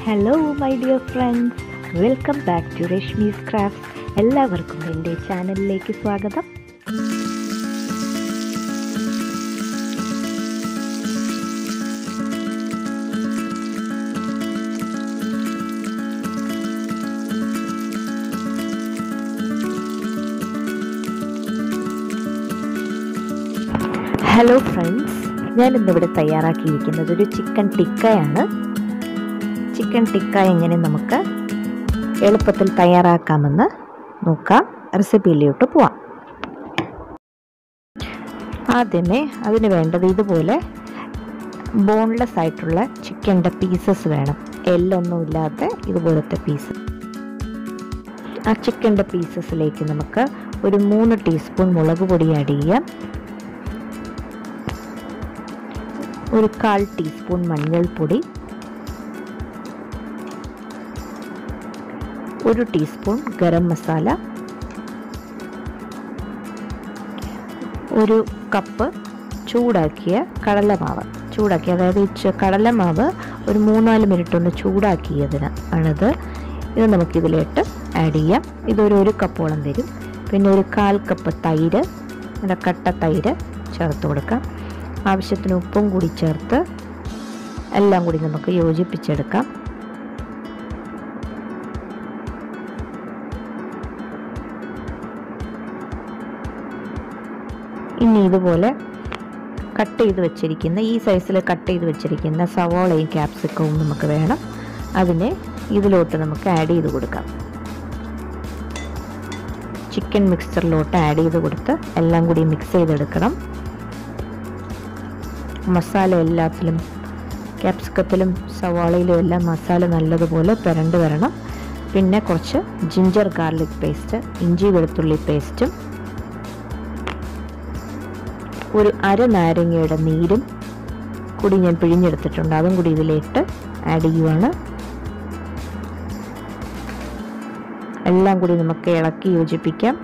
Hello my dear friends, welcome back to Rashmi's crafts. എല്ലാവർക്കും എൻ്റെ ചാനലിലേക്ക് സ്വാഗതം. ഹലോ ഫ്രണ്ട്സ്, ഞാനിന്നിവിടെ തയ്യാറാക്കിയിരിക്കുന്നത് ഒരു ചിക്കൻ ടിക്കയാണ്. ചിക്കൻ ടിക്ക എങ്ങനെ നമുക്ക് എളുപ്പത്തിൽ തയ്യാറാക്കാമെന്ന് നോക്കാം. റെസിപ്പിയിലോട്ട് പോവാം. ആദ്യമേ അതിന് വേണ്ടത് ഇതുപോലെ ബോൺലെസ് ആയിട്ടുള്ള ചിക്കൻ്റെ പീസസ് വേണം. എല്ലൊന്നും ഇല്ലാത്ത ഇതുപോലത്തെ പീസ്. ആ ചിക്കൻ്റെ പീസസിലേക്ക് നമുക്ക് ഒരു 3 ടീസ്പൂൺ മുളക് പൊടി ആഡ് ചെയ്യാം. ഒരു 1/4 ടീസ്പൂൺ മഞ്ഞൾപ്പൊടി, 1 ടീസ്പൂൺ ഗരം മസാല, 1 കപ്പ് ചൂടാക്കിയ കടലമാവ്. അതായത് കടലമാവ് ഒരു 3-4 മിനിറ്റ് ഒന്ന് ചൂടാക്കിയതിന് ആണിത്. ഇത് നമുക്കിതിലേക്ക് ആഡ് ചെയ്യാം. ഇതൊരു 1 കപ്പോളം വരും. പിന്നെ ഒരു 1/4 കപ്പ് തൈര്, കട്ട തൈര് ചേർത്ത് കൊടുക്കാം. ആവശ്യത്തിന് ഉപ്പും കൂടി ചേർത്ത് എല്ലാം കൂടി നമുക്ക് യോജിപ്പിച്ചെടുക്കാം. ഇനി ഇതുപോലെ കട്ട് ചെയ്ത് വെച്ചിരിക്കുന്ന ഈ സൈസിൽ കട്ട് ചെയ്ത് വെച്ചിരിക്കുന്ന സവാളയും ക്യാപ്സിക്കവും നമുക്ക് വേണം. അതിനെ ഇതിലോട്ട് നമുക്ക് ആഡ് ചെയ്ത് കൊടുക്കാം. ചിക്കൻ മിക്സ്ചറിലോട്ട് ആഡ് ചെയ്ത് കൊടുത്ത് എല്ലാം കൂടി മിക്സ് ചെയ്തെടുക്കണം. മസാല എല്ലാത്തിലും, ക്യാപ്സിക്കത്തിലും സവാളയിലും എല്ലാം മസാല നല്ലതുപോലെ പുരണ്ട് വരണം. പിന്നെ കുറച്ച് ജിഞ്ചർ ഗാർലിക് പേസ്റ്റ്, ഇഞ്ചി വെളുത്തുള്ളി പേസ്റ്റും, ഒരു നാരങ്ങയുടെ നീരും കൂടി ഞാൻ പിഴിഞ്ഞെടുത്തിട്ടുണ്ട്. അതും കൂടി ഇതിലേക്ക് ആഡ് ചെയ്യുവാണ്. എല്ലാം കൂടി നമുക്ക് ഇളക്കി യോജിപ്പിക്കാം.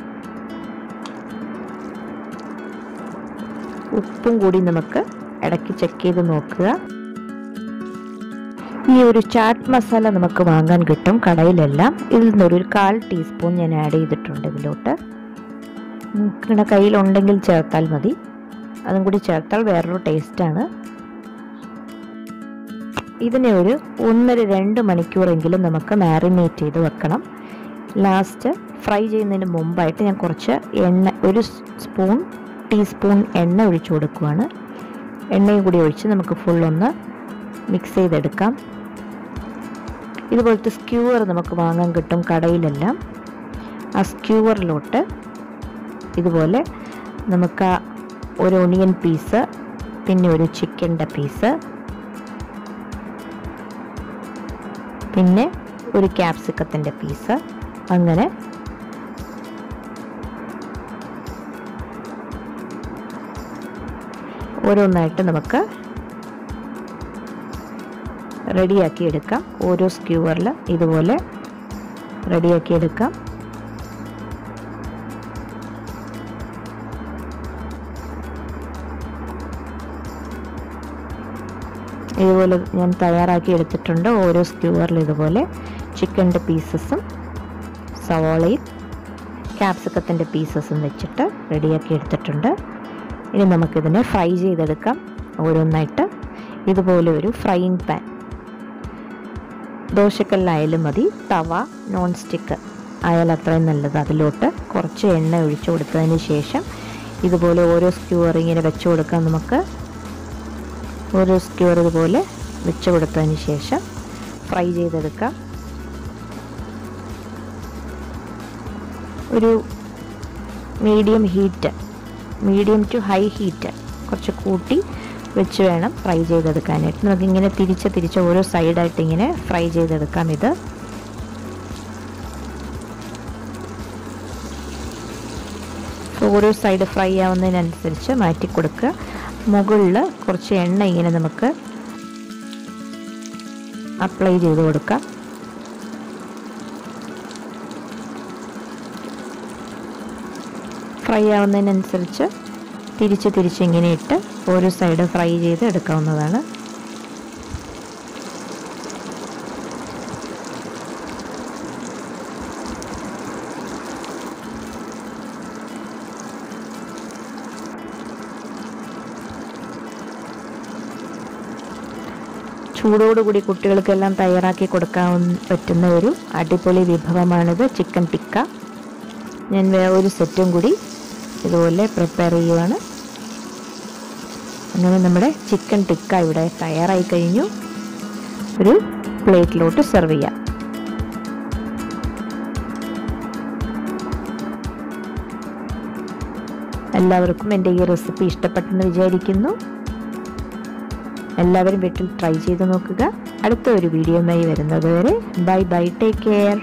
ഉപ്പും കൂടി നമുക്ക് ഇടയ്ക്ക് ചെക്ക് ചെയ്ത് നോക്കുക. ഈ ഒരു ചാറ്റ് മസാല നമുക്ക് വാങ്ങാൻ കിട്ടും കടയിലെല്ലാം. ഇതിൽ നിന്നൊരു 1/4 ടീസ്പൂൺ ഞാൻ ആഡ് ചെയ്തിട്ടുണ്ട് ഇതിലോട്ട്. നിങ്ങളുടെ കയ്യിലുണ്ടെങ്കിൽ ചേർത്താൽ മതി. അതും കൂടി ചേർത്താൽ വേറൊരു ടേസ്റ്റാണ്. ഇതിനെ ഒരു 1-2 മണിക്കൂറെങ്കിലും നമുക്ക് മാരിനേറ്റ് ചെയ്ത് വെക്കണം. ലാസ്റ്റ് ഫ്രൈ ചെയ്യുന്നതിന് മുമ്പായിട്ട് ഞാൻ കുറച്ച് എണ്ണ, 1 ടീസ്പൂൺ എണ്ണ ഒഴിച്ചു കൊടുക്കുവാണ്. എണ്ണയും കൂടി ഒഴിച്ച് നമുക്ക് ഫുള്ളൊന്ന് മിക്സ് ചെയ്തെടുക്കാം. ഇതുപോലത്തെ സ്ക്യൂവർ നമുക്ക് വാങ്ങാൻ കിട്ടും കടയിലെല്ലാം. ആ സ്ക്യൂവറിലോട്ട് ഇതുപോലെ നമുക്ക് ഒരു ഒണിയൻ പീസ്, പിന്നെ ഒരു ചിക്കൻ്റെ പീസ്, പിന്നെ ഒരു ക്യാപ്സിക്കത്തിൻ്റെ പീസ്, അങ്ങനെ ഓരോന്നായിട്ട് നമുക്ക് റെഡിയാക്കി എടുക്കാം. ഓരോ സ്ക്യൂവറിൽ ഇതുപോലെ റെഡിയാക്കി എടുക്കാം. ഇതുപോലെ ഞാൻ തയ്യാറാക്കി എടുത്തിട്ടുണ്ട്. ഓരോ സ്ക്യൂവറിൽ ഇതുപോലെ ചിക്കൻ്റെ പീസസും സവാളയും ക്യാപ്സിക്കത്തിൻ്റെ പീസസും വെച്ചിട്ട് റെഡിയാക്കി എടുത്തിട്ടുണ്ട്. ഇനി നമുക്കിതിനെ ഫ്രൈ ചെയ്തെടുക്കാം. ഓരോന്നായിട്ട് ഇതുപോലെ ഒരു ഫ്രൈയിങ് പാൻ, ദോശക്കല്ലായാലും മതി, തവ, നോൺ സ്റ്റിക്ക് ആയാൽ അത്രയും നല്ലത്. അതിലോട്ട് കുറച്ച് എണ്ണ ഒഴിച്ചു കൊടുത്തതിന് ശേഷം ഇതുപോലെ ഓരോ സ്ക്യൂവർ ഇങ്ങനെ വെച്ച് കൊടുക്കാം. നമുക്ക് ഓരോ സ്ക്യൂവർ ഇതുപോലെ വെച്ച് കൊടുത്തതിന് ശേഷം ഫ്രൈ ചെയ്തെടുക്കാം. ഒരു മീഡിയം ടു ഹൈ ഹീറ്റ് കുറച്ച് കൂട്ടി വെച്ച് വേണം ഫ്രൈ ചെയ്തെടുക്കാനായിട്ട്. നമുക്കിങ്ങനെ തിരിച്ച് ഓരോ സൈഡായിട്ട് ഇങ്ങനെ ഫ്രൈ ചെയ്തെടുക്കാം. ഇത് ഓരോ സൈഡ് ഫ്രൈ ആവുന്നതിനനുസരിച്ച് മാറ്റി കൊടുക്കുക. മുകളിൽ കുറച്ച് എണ്ണ ഇങ്ങനെ നമുക്ക് അപ്ലൈ ചെയ്ത് കൊടുക്കാം. ഫ്രൈ ആവുന്നതിനനുസരിച്ച് തിരിച്ച് ഇങ്ങനെ ഇട്ട് ഓരോ സൈഡ് ഫ്രൈ ചെയ്ത് എടുക്കാവുന്നതാണ്. ചൂടോടുകൂടി കുട്ടികൾക്കെല്ലാം തയ്യാറാക്കി കൊടുക്കാൻ പറ്റുന്ന ഒരു അടിപൊളി വിഭവമാണിത്, ചിക്കൻ ടിക്ക. ഞാൻ ഒരു സെറ്റും കൂടി ഇതുപോലെ പ്രിപ്പയർ ചെയ്യുവാണ്. അങ്ങനെ നമ്മുടെ ചിക്കൻ ടിക്ക ഇവിടെ തയ്യാറായി കഴിഞ്ഞു. ഒരു പ്ലേറ്റിലോട്ട് സെർവ് ചെയ്യാം. എല്ലാവർക്കും എൻ്റെ ഈ റെസിപ്പി ഇഷ്ടപ്പെട്ടെന്ന് വിചാരിക്കുന്നു. എല്ലാവരും വീട്ടിൽ ട്രൈ ചെയ്ത് നോക്കുക. അടുത്ത ഒരു വീഡിയോയുമായി വരുന്നത് വരെ ബൈ ബൈ, ടേക്ക് കെയർ.